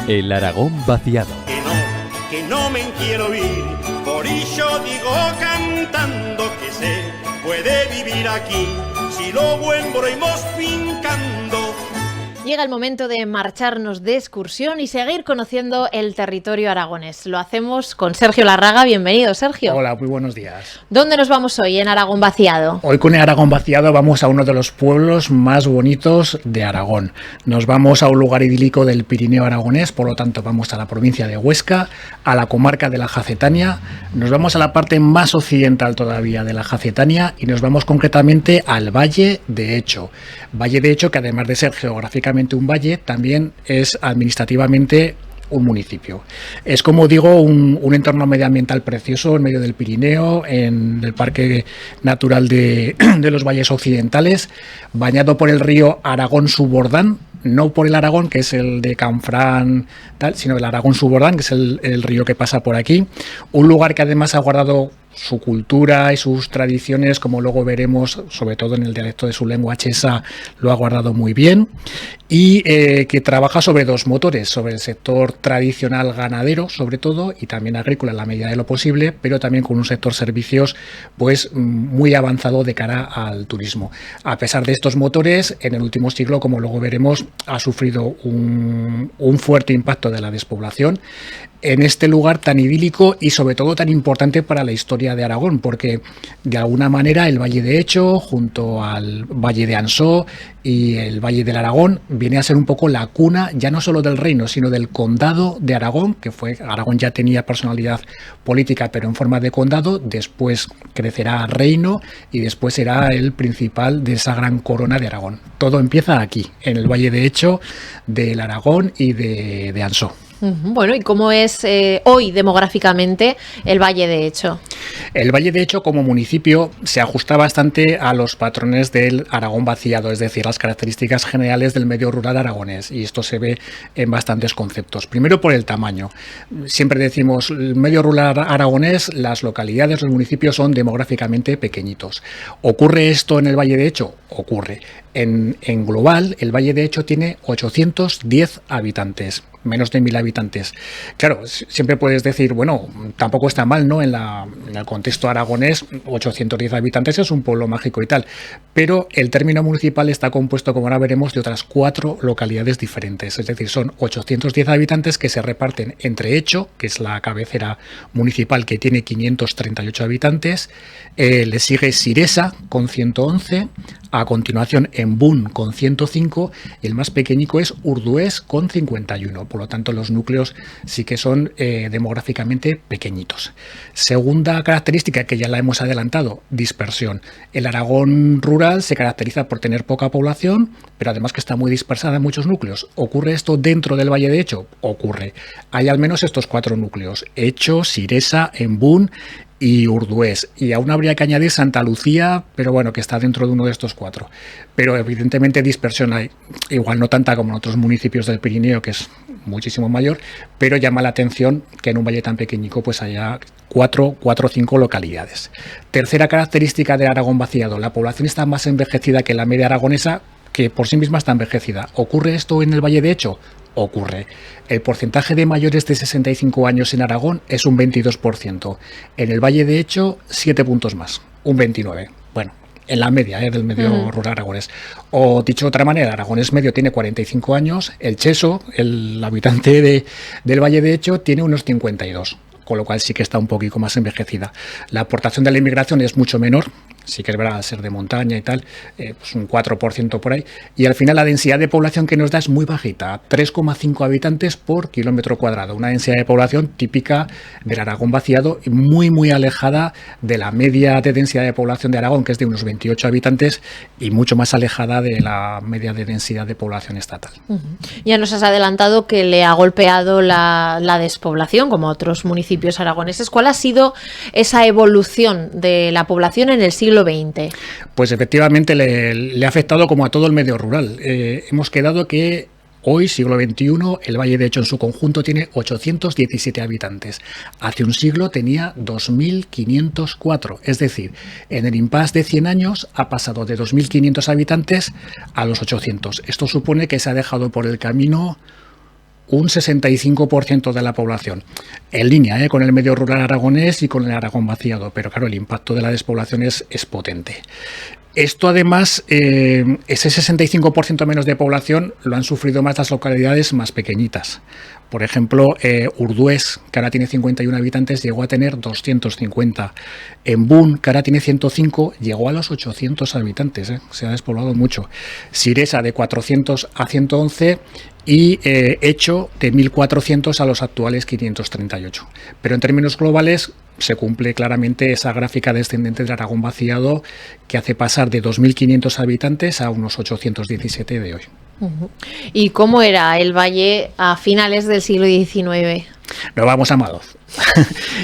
El Aragón vaciado. Que no me quiero ir, por ello digo cantando que se puede vivir aquí, si lo buen broimos fincando. Llega el momento de marcharnos de excursión y seguir conociendo el territorio aragonés. Lo hacemos con Sergio Larraga. Bienvenido, Sergio. Hola, muy buenos días. ¿Dónde nos vamos hoy en Aragón vaciado? Hoy con el Aragón vaciado vamos a uno de los pueblos más bonitos de Aragón. Nos vamos a un lugar idílico del Pirineo aragonés, por lo tanto vamos a la provincia de Huesca, a la comarca de la Jacetania, nos vamos a la parte más occidental todavía de la Jacetania y nos vamos concretamente al Valle de Hecho. Valle de Hecho que además de ser geográficamente un valle, también es administrativamente un municipio. Es, como digo, un entorno medioambiental precioso en medio del Pirineo, en el Parque Natural de los Valles Occidentales, bañado por el río Aragón-Subordán, no por el Aragón, que es el de Canfrán, tal, sino el Aragón-Subordán, que es el río que pasa por aquí. Un lugar que además ha guardado su cultura y sus tradiciones, como luego veremos, sobre todo en el dialecto de su lengua chesa, lo ha guardado muy bien, y que trabaja sobre dos motores, sobre el sector tradicional ganadero, sobre todo, y también agrícola en la medida de lo posible, pero también con un sector servicios pues muy avanzado de cara al turismo. A pesar de estos motores, en el último siglo, como luego veremos, ha sufrido un fuerte impacto de la despoblación en este lugar tan idílico y sobre todo tan importante para la historia de Aragón, porque de alguna manera el Valle de Hecho, junto al Valle de Ansó y el Valle del Aragón, viene a ser un poco la cuna ya no solo del reino, sino del condado de Aragón, que Aragón ya tenía personalidad política, pero en forma de condado, después crecerá a reino y después será el principal de esa gran corona de Aragón. Todo empieza aquí, en el Valle de Hecho, del Aragón y de Ansó. Bueno, ¿y cómo es hoy demográficamente el Valle de Hecho? El Valle de Hecho como municipio se ajusta bastante a los patrones del Aragón vaciado, es decir, las características generales del medio rural aragonés, y esto se ve en bastantes conceptos. Primero por el tamaño. Siempre decimos, el medio rural aragonés, las localidades, los municipios son demográficamente pequeñitos. ¿Ocurre esto en el Valle de Hecho? Ocurre. En global, el Valle de Hecho tiene 810 habitantes, menos de 1000 habitantes. Claro, siempre puedes decir, bueno, tampoco está mal, ¿no? En el contexto aragonés, 810 habitantes es un pueblo mágico y tal, pero el término municipal está compuesto, como ahora veremos, de otras 4 localidades diferentes, es decir, son 810 habitantes que se reparten entre Hecho, que es la cabecera municipal que tiene 538 habitantes, le sigue Siresa con 111, a continuación Embún con 105 y el más pequeñico es Urdués con 51. Por lo tanto, los núcleos sí que son demográficamente pequeñitos. Segunda característica que ya la hemos adelantado, dispersión. El Aragón rural se caracteriza por tener poca población, pero además que está muy dispersada en muchos núcleos. ¿Ocurre esto dentro del Valle de Hecho? Ocurre. Hay al menos estos 4 núcleos: Hecho, Siresa, Embún y Urdués, y aún habría que añadir Santa Lucía, pero bueno, que está dentro de uno de estos 4. Pero evidentemente dispersión hay, igual no tanta como en otros municipios del Pirineo, que es muchísimo mayor, pero llama la atención que en un valle tan pequeñico pues haya 4 o 5 localidades. Tercera característica de Aragón vaciado: la población está más envejecida que la media aragonesa, que por sí misma está envejecida. ¿Ocurre esto en el Valle de Hecho? Ocurre. El porcentaje de mayores de 65 años en Aragón es un 22%. En el Valle de Hecho, 7 puntos más, un 29%. Bueno, en la media del medio rural aragonés. O dicho de otra manera, el aragonés medio tiene 45 años, el cheso, el habitante del Valle de Hecho, tiene unos 52. Con lo cual sí que está un poquito más envejecida. La aportación de la inmigración es mucho menor, sí que es verdad, al ser de montaña y tal, pues un 4% por ahí, y al final la densidad de población que nos da es muy bajita, 3,5 habitantes por kilómetro cuadrado, una densidad de población típica del Aragón vaciado y muy alejada de la media de densidad de población de Aragón, que es de unos 28 habitantes, y mucho más alejada de la media de densidad de población estatal. Ya nos has adelantado que le ha golpeado la despoblación, como otros municipios aragoneses. ¿Cuál ha sido esa evolución de la población en el siglo XX? Pues efectivamente le ha afectado como a todo el medio rural. Hemos quedado que hoy, siglo XXI, el Valle de Hecho en su conjunto tiene 817 habitantes. Hace un siglo tenía 2.504. Es decir, en el impasse de 100 años ha pasado de 2.500 habitantes a los 800. Esto supone que se ha dejado por el camino un 65% de la población, en línea con el medio rural aragonés y con el Aragón vaciado, pero claro, el impacto de la despoblación es potente. Esto además, ese 65% menos de población lo han sufrido más las localidades más pequeñitas. Por ejemplo, Urdués, que ahora tiene 51 habitantes, llegó a tener 250. Embún, que ahora tiene 105, llegó a los 800 habitantes. Se ha despoblado mucho. Siresa, de 400 a 111, y Hecho, de 1.400 a los actuales 538. Pero en términos globales se cumple claramente esa gráfica descendente del Aragón vaciado, que hace pasar de 2.500 habitantes a unos 817 de hoy. ¿Y cómo era el valle a finales del siglo XIX? Nos vamos a Madoz.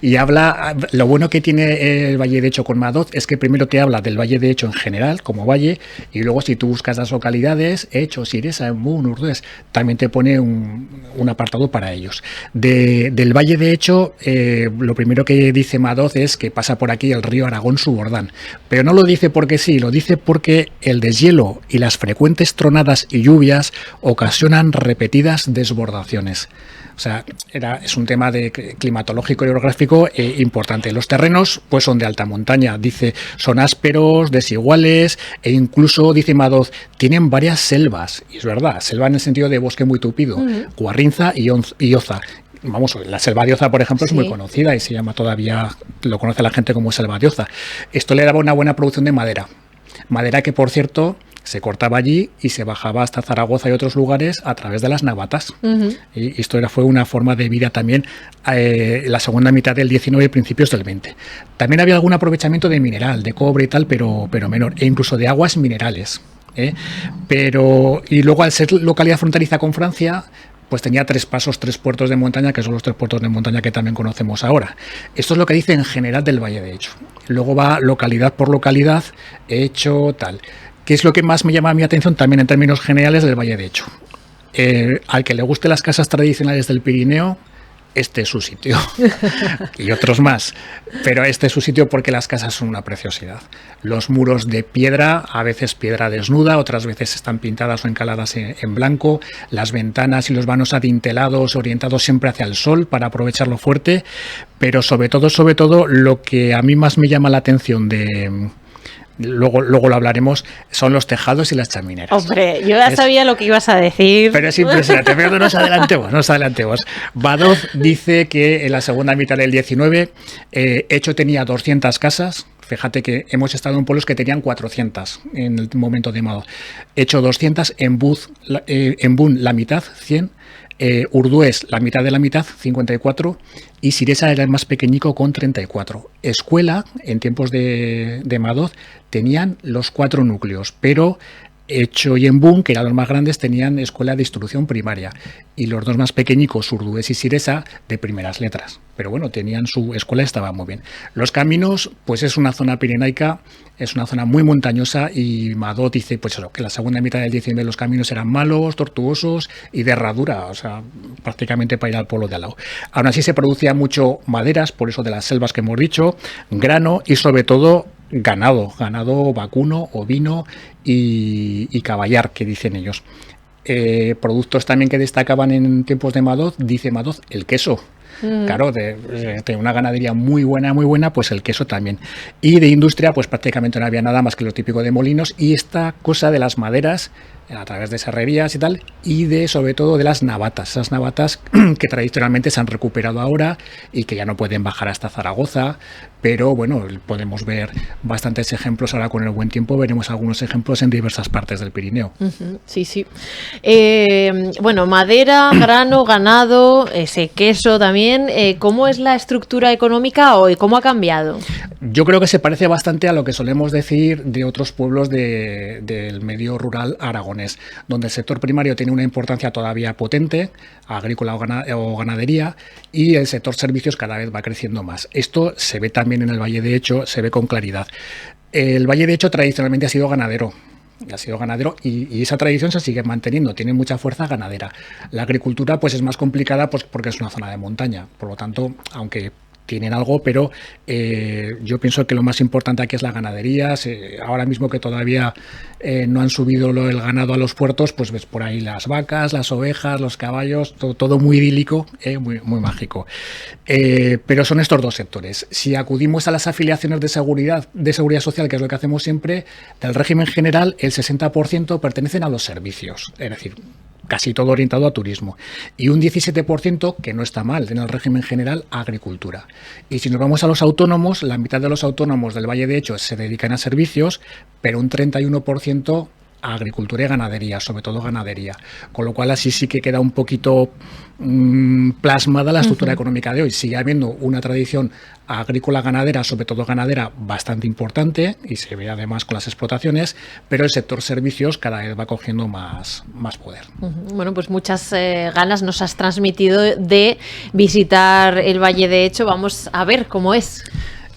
Y habla, lo bueno que tiene el Valle de Hecho con Madoz es que primero te habla del Valle de Hecho en general, como valle, y luego si tú buscas las localidades, Hecho, Siresa, Embún, Urdués, también te pone un apartado para ellos. Del Valle de Hecho, lo primero que dice Madoz es que pasa por aquí el río Aragón Subordán, pero no lo dice porque sí, lo dice porque el deshielo y las frecuentes tronadas y lluvias ocasionan repetidas desbordaciones. O sea, es un tema de climatológico y orográfico importante. Los terrenos pues son de alta montaña, dice, son ásperos, desiguales e incluso, dice Madoz, tienen varias selvas. Y es verdad, selva en el sentido de bosque muy tupido, Guarrinza y Oza. Vamos, la selva de Oza, por ejemplo, es muy conocida y se llama todavía, lo conoce la gente como selva de Oza. Esto le daba una buena producción de madera. Madera que, por cierto, se cortaba allí y se bajaba hasta Zaragoza y otros lugares a través de las navatas. Y esto fue una forma de vida también la segunda mitad del 19 y principios del 20. También había algún aprovechamiento de mineral, de cobre y tal, pero menor, e incluso de aguas minerales. Y luego, al ser localidad fronteriza con Francia, pues tenía 3 pasos, 3 puertos de montaña, que son los 3 puertos de montaña que también conocemos ahora. Esto es lo que dice en general del Valle de Hecho. Luego va localidad por localidad, Hecho, tal. ¿Qué es lo que más me llama mi atención también en términos generales del Valle de Hecho? Al que le guste las casas tradicionales del Pirineo, este es su sitio. Y otros más. Pero este es su sitio porque las casas son una preciosidad. Los muros de piedra, a veces piedra desnuda, otras veces están pintadas o encaladas en blanco. Las ventanas y los vanos adintelados, orientados siempre hacia el sol para aprovecharlo fuerte. Pero sobre todo, lo que a mí más me llama la atención luego lo hablaremos, son los tejados y las chamineras. Hombre, yo ya sabía lo que ibas a decir. Pero es impresionante, pero no nos adelantemos. Badoz dice que en la segunda mitad del 19 Hecho tenía 200 casas. Fíjate que hemos estado en pueblos que tenían 400 en el momento de Madoz. Hecho 200, Embún la mitad, 100. Urdués, la mitad de la mitad, 54, y Siresa era el más pequeñico con 34. Escuela, en tiempos de Madoz, tenían los 4 núcleos, pero Hecho y Embún, que eran los más grandes, tenían escuela de instrucción primaria, y los 2 más pequeñicos, Urdués y Siresa, de primeras letras. Pero bueno, tenían su escuela, estaba muy bien. Los caminos, pues es una zona pirenaica, es una zona muy montañosa, y Madoz dice pues eso, que la segunda mitad del 19 los caminos eran malos, tortuosos y de herradura, o sea, prácticamente para ir al pueblo de al lado. Aún así se producía mucho maderas, por eso de las selvas que hemos dicho, grano y sobre todo ganado vacuno, ovino y caballar, que dicen ellos. Productos también que destacaban en tiempos de Madoz, dice Madoz, el queso. Claro, de una ganadería muy buena, pues el queso también. Y de industria, pues prácticamente no había nada más que lo típico de molinos y esta cosa de las maderas a través de serrerías y tal, y sobre todo de las navatas, esas navatas que tradicionalmente se han recuperado ahora y que ya no pueden bajar hasta Zaragoza, pero bueno, podemos ver bastantes ejemplos ahora con el buen tiempo, veremos algunos ejemplos en diversas partes del Pirineo. Sí. Bueno, madera, grano, ganado, ese queso también. ¿Cómo es la estructura económica hoy? ¿Cómo ha cambiado? Yo creo que se parece bastante a lo que solemos decir de otros pueblos del medio rural aragonés, donde el sector primario tiene una importancia todavía potente, agrícola o ganadería, y el sector servicios cada vez va creciendo más. Esto se ve también en el Valle de Hecho, se ve con claridad. El Valle de Hecho tradicionalmente ha sido ganadero y esa tradición se sigue manteniendo, tiene mucha fuerza ganadera. La agricultura pues es más complicada pues porque es una zona de montaña, por lo tanto, aunque tienen algo, pero yo pienso que lo más importante aquí es la ganadería. Ahora mismo que todavía no han subido el ganado a los puertos, pues ves por ahí las vacas, las ovejas, los caballos, todo muy idílico, muy, muy mágico. Pero son estos dos sectores. Si acudimos a las afiliaciones de seguridad social, que es lo que hacemos siempre, del régimen general, el 60% pertenecen a los servicios, es decir, casi todo orientado a turismo, y un 17%, que no está mal en el régimen general, a agricultura. Y si nos vamos a los autónomos, la mitad de los autónomos del Valle de Hecho se dedican a servicios, pero un 31% a agricultura y ganadería, sobre todo ganadería, con lo cual así sí que queda un poquito plasmada la estructura económica de hoy. Sigue habiendo una tradición agrícola ganadera, sobre todo ganadera, bastante importante, y se ve además con las explotaciones, pero el sector servicios cada vez va cogiendo más poder. Bueno, pues muchas ganas nos has transmitido de visitar el Valle de Hecho. Vamos a ver cómo es.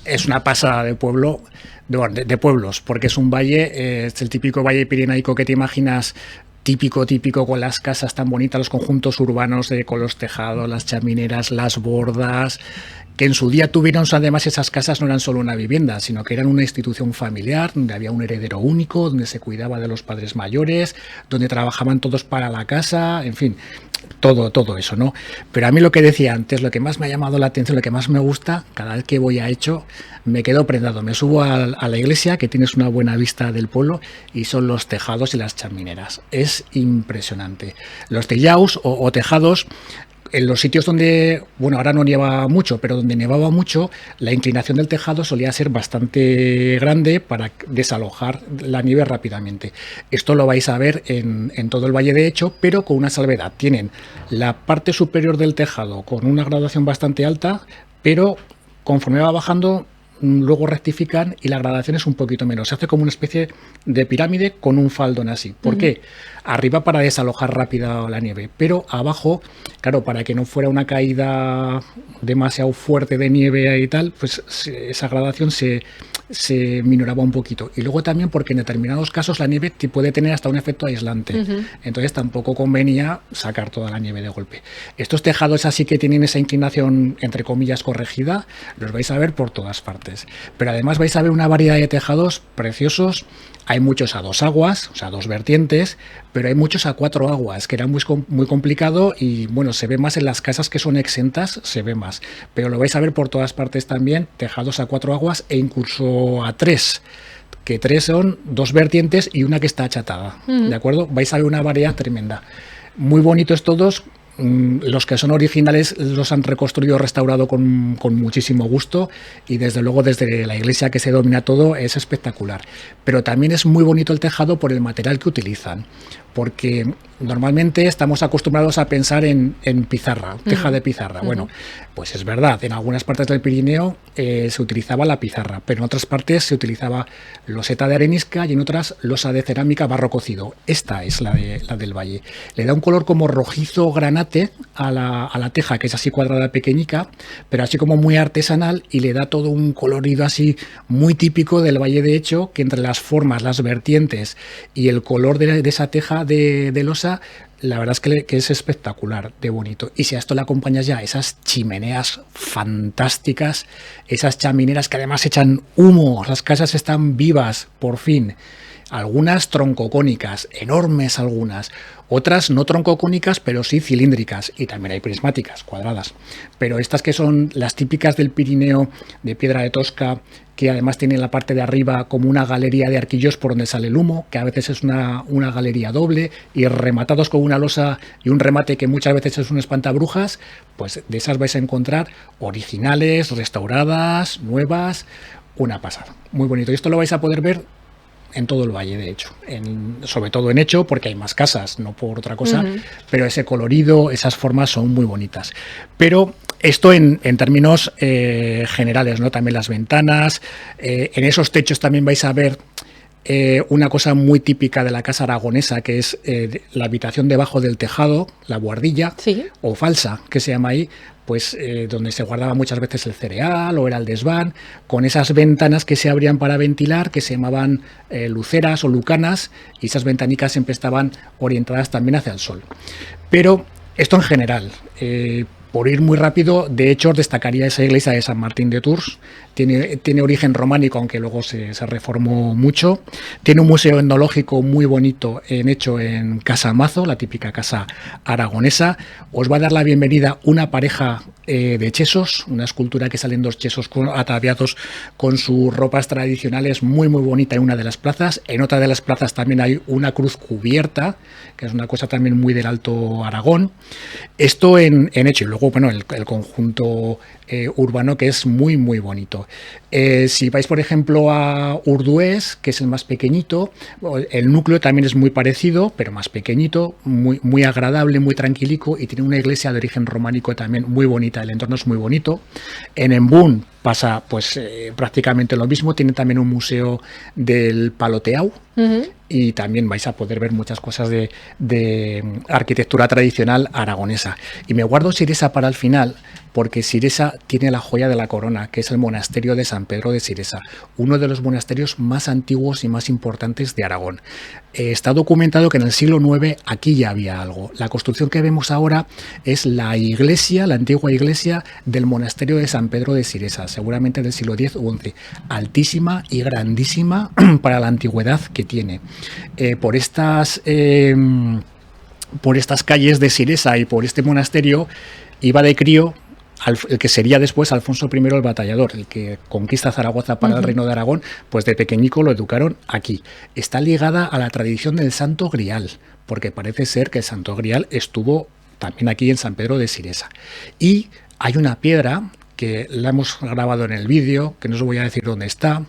Es una pasada de pueblo. De pueblos, porque es un valle, es el típico valle pirenaico que te imaginas, típico, con las casas tan bonitas, los conjuntos urbanos con los tejados, las chamineras, las bordas, que en su día tuvieron, además esas casas no eran solo una vivienda, sino que eran una institución familiar, donde había un heredero único, donde se cuidaba de los padres mayores, donde trabajaban todos para la casa, en fin, todo eso, ¿no? Pero a mí lo que decía antes, lo que más me ha llamado la atención, lo que más me gusta, cada vez que voy a Hecho, me quedo prendado. Me subo a la iglesia, que tienes una buena vista del pueblo, y son los tejados y las chamineras. Es impresionante. Los tejados o tejados, en los sitios donde, bueno, ahora no nieva mucho, pero donde nevaba mucho, la inclinación del tejado solía ser bastante grande para desalojar la nieve rápidamente. Esto lo vais a ver en todo el Valle de Hecho, pero con una salvedad. Tienen la parte superior del tejado con una graduación bastante alta, pero conforme va bajando, luego rectifican y la gradación es un poquito menos. Se hace como una especie de pirámide con un faldón así. ¿Por qué? Arriba para desalojar rápida la nieve, pero abajo, claro, para que no fuera una caída demasiado fuerte de nieve y tal, pues esa gradación se minoraba un poquito. Y luego también porque en determinados casos la nieve puede tener hasta un efecto aislante. Entonces tampoco convenía sacar toda la nieve de golpe. Estos tejados así que tienen esa inclinación, entre comillas, corregida, los vais a ver por todas partes. Pero además vais a ver una variedad de tejados preciosos. Hay muchos a 2 aguas, o sea, 2 vertientes, pero hay muchos a 4 aguas, que era muy complicado y, bueno, se ve más en las casas que son exentas, se ve más. Pero lo vais a ver por todas partes también, tejados a 4 aguas e incluso a 3, que 3 son 2 vertientes y una que está achatada, ¿de acuerdo? Vais a ver una variedad tremenda. Muy bonitos todos. Los que son originales los han reconstruido, restaurado con muchísimo gusto, y desde luego desde la iglesia, que se domina todo, es espectacular. Pero también es muy bonito el tejado por el material que utilizan, porque normalmente estamos acostumbrados a pensar en pizarra, teja de pizarra. Bueno, pues es verdad, en algunas partes del Pirineo se utilizaba la pizarra, pero en otras partes se utilizaba loseta de arenisca y en otras losa de cerámica barro cocido. Esta es la del Valle. Le da un color como rojizo granate a la teja, que es así cuadrada, pequeñica, pero así como muy artesanal, y le da todo un colorido así muy típico del Valle de Hecho, que entre las formas, las vertientes y el color de esa teja de losa, la verdad es que es espectacular de bonito. Y si a esto le acompañas ya esas chimeneas fantásticas, esas chamineras que además echan humo, las casas están vivas, por fin. Algunas troncocónicas, enormes algunas, otras no troncocónicas, pero sí cilíndricas, y también hay prismáticas, cuadradas. Pero estas que son las típicas del Pirineo, de piedra de Tosca, que además tienen la parte de arriba como una galería de arquillos por donde sale el humo, que a veces es una galería doble, y rematados con una losa y un remate que muchas veces es un espantabrujas, pues de esas vais a encontrar originales, restauradas, nuevas, una pasada. Muy bonito. Y esto lo vais a poder ver en todo el Valle, de Hecho, sobre todo en Hecho, porque hay más casas, no por otra cosa, pero ese colorido, esas formas son muy bonitas. Pero esto en términos generales, ¿no? También las ventanas, en esos techos también vais a ver una cosa muy típica de la casa aragonesa, que es la habitación debajo del tejado, la buhardilla, ¿sí?, o falsa, que se llama ahí, pues donde se guardaba muchas veces el cereal o era el desván, con esas ventanas que se abrían para ventilar, que se llamaban luceras o lucanas, y esas ventanicas siempre estaban orientadas también hacia el sol. Pero esto en general, Por ir muy rápido, de hecho, destacaría esa iglesia de San Martín de Tours. Tiene origen románico, aunque luego se reformó mucho. Tiene un museo etnológico muy bonito hecho en Casa Mazo, la típica casa aragonesa. Os va a dar la bienvenida una pareja de chesos, una escultura que salen dos chesos ataviados con sus ropas tradicionales, muy muy bonita en una de las plazas. En otra de las plazas también hay una cruz cubierta, que es una cosa también muy del Alto Aragón. Esto en hecho, y luego bueno, el conjunto urbano, que es muy muy bonito. Si vais por ejemplo a Urdués, que es el más pequeñito, el núcleo también es muy parecido, pero más pequeñito, muy, muy agradable, muy tranquilico, y tiene una iglesia de origen románico también muy bonita, el entorno es muy bonito. En Embún pasa pues prácticamente lo mismo, tiene también un museo del Paloteau. Y también vais a poder ver muchas cosas de arquitectura tradicional aragonesa. Y me guardo Siresa para el final, porque Siresa tiene la joya de la corona, que es el monasterio de San Pedro de Siresa, uno de los monasterios más antiguos y más importantes de Aragón. Está documentado que en el siglo IX aquí ya había algo. La construcción que vemos ahora es la iglesia, la antigua iglesia del monasterio de San Pedro de Siresa, seguramente del siglo X u XI, altísima y grandísima para la antigüedad que tiene. Por estas calles de Siresa y por este monasterio iba de crío el que sería después Alfonso I el Batallador, el que conquista Zaragoza para el Reino de Aragón. Pues de pequeñico lo educaron aquí. Está ligada a la tradición del Santo Grial, porque parece ser que el Santo Grial estuvo también aquí en San Pedro de Siresa. Y hay una piedra que la hemos grabado en el vídeo, que no os voy a decir dónde está,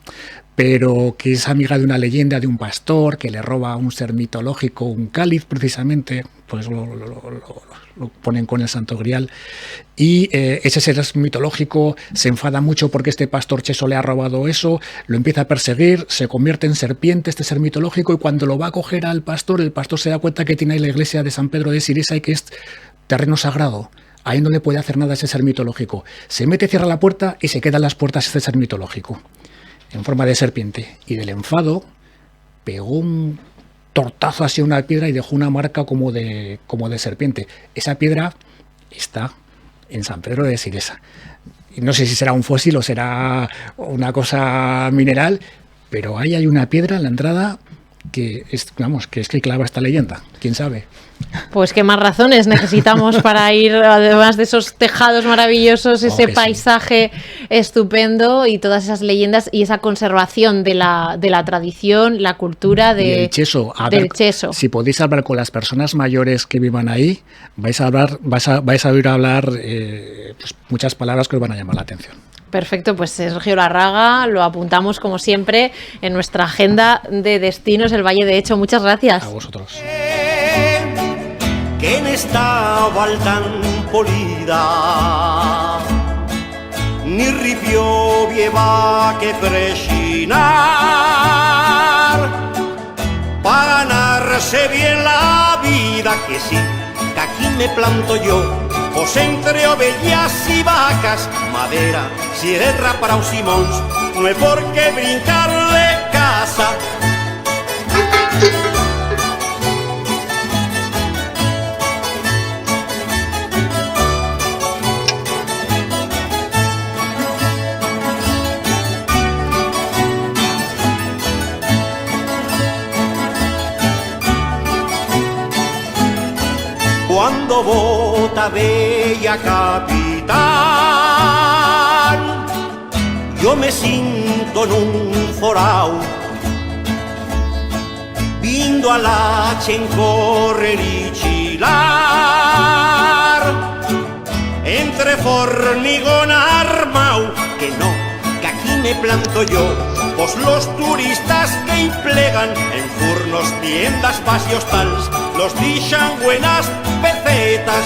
pero que es amiga de una leyenda de un pastor que le roba a un ser mitológico un cáliz, precisamente, pues lo ponen con el Santo Grial, y ese ser mitológico se enfada mucho porque este pastor cheso le ha robado eso, lo empieza a perseguir, se convierte en serpiente este ser mitológico, y cuando lo va a coger al pastor, el pastor se da cuenta que tiene ahí la iglesia de San Pedro de Siresa y que es terreno sagrado. Ahí no le puede hacer nada a ese ser mitológico. Se mete, cierra la puerta y se queda en las puertas ese ser mitológico, en forma de serpiente. Y del enfado pegó un tortazo hacia una piedra y dejó una marca como de serpiente. Esa piedra está en San Pedro de Siresa. Y no sé si será un fósil o será una cosa mineral, pero ahí hay una piedra en la entrada que es, vamos, que clava esta leyenda. ¿Quién sabe? Pues qué más razones necesitamos para ir, además de esos tejados maravillosos, ese paisaje estupendo y todas esas leyendas y esa conservación de la tradición, la cultura del cheso. Si podéis hablar con las personas mayores que vivan ahí, vais a oír hablar pues muchas palabras que os van a llamar la atención. Perfecto, pues Sergio Larraga, lo apuntamos como siempre en nuestra agenda de destinos, el Valle de Hecho. Muchas gracias. A vosotros. Que en esta val tan polida ni ripio vieva que presinar para ganarse bien la vida, que sí, que aquí me planto yo, pues entre ovejas y vacas, madera, sierra para un simons, no hay por qué brincarle casa. Cuando vota bella capitán, yo me siento en un forao, vindo a la chen correr y chilar, entre formigón armao, que no, que aquí me planto yo, pues los turistas que implegan en furnos, tiendas, pasios tals, los dixan buenas pesetas.